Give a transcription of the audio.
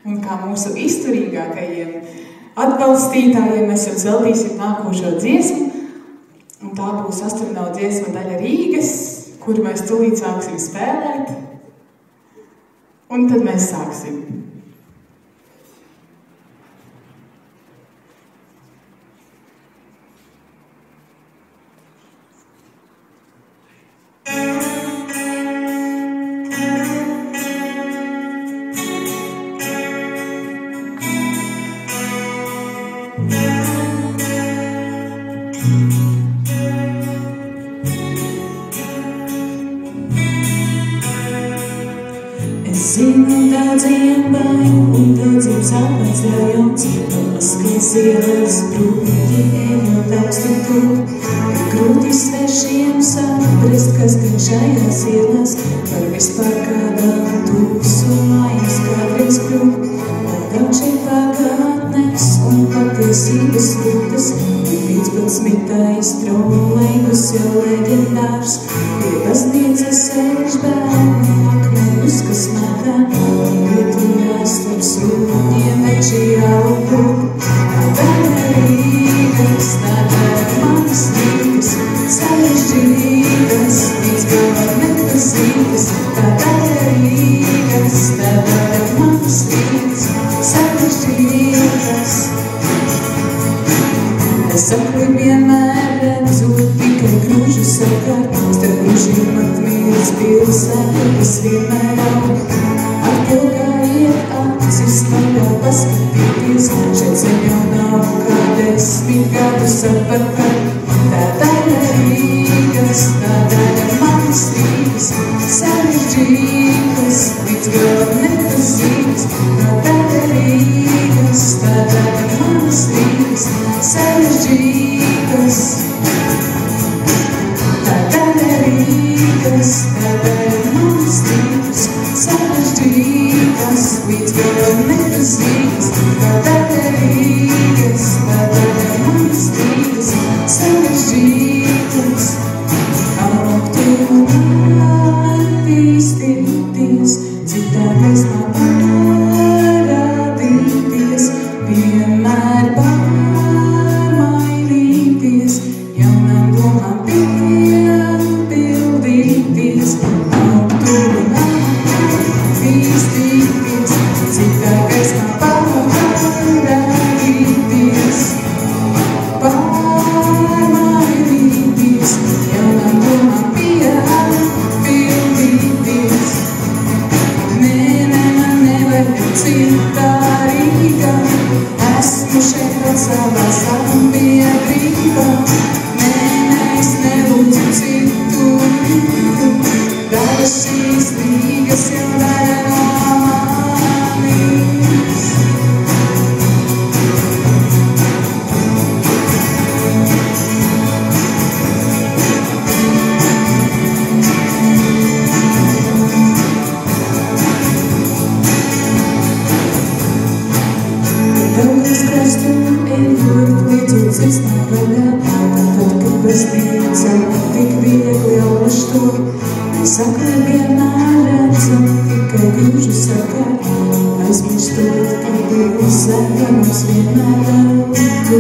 Un kā mūsu izturīgākajiem atbalstītājiem mēs jums veltīsim nākošo dziesmu. Un tā būs astronauta dziesma daļa Rīgas, kuru mēs tūlīt sāksim spēlēt. Un tad mēs sāksim. Zinu daudziem bail un daudziem sāpēs rajons, Maskavas ielas brūļi ejot augstu tūt. Ir grūti svešiem saprast, kas gan šajās ielās var vispār kādām tūsu mājas kādreiz kļūt. Lai daudz šeit pagātnes un patiesības rūtas, un 15. trolejbus jau leģendārs, pie baznīcas sēž bērni akmeņus, kas metā, un vietījās starp sūņiem veči augūt. Tāda Rīgas, tāda manas Rīgas, sarežģītas, līdz galvā nepazītas. Tāda Rīgas, tāda manas Rīgas, sarežģītas. Es sakli vienmēr redzu tikai grūžu sakar, starp grūžiem atmīras pilsēta, kas vienmēr aug. Atpilgājiet acis, vaļā paskatīties, šeit zem jau nav kā 10 gadus atpakaļ. Tā daļa Rīgas, tā daļa manas Rīgas, sarežģītas, līdz galam nepazītas. Tā daļa Rīgas, tā daļa manas Rīgas, sarežģītas. Tā daļa Rīgas, tā daļa manas Rīgas, sarežģītas, līdz galam nepazītas. Tā daļa Rīgas, tā daļa manas Rīgas, sarežģītas. Augtu un attīstīties, citātais man parādīties, vienmēr pārmainīties, jaunām domām piepildīties. Augtu un attīstīties, citātais man parādīties, pārmainīties, jaunām domām piepildīties. Nē, man nevar citā Rīgā, esmu šeit vēl savā sabiedrībā. Nē, es nelūdzu citu Rīgu, daļa šīs Rīgas jau daļa no manis. Daudzas krastu ejot, līdzot es nāk vaļā, tāpat, kad baznīca tik viegli alaž to. Mēs sakli vienmēr redzam tikai grūžu sakar, aizmirstot, ka pilsēta mums vienmēr vēl to.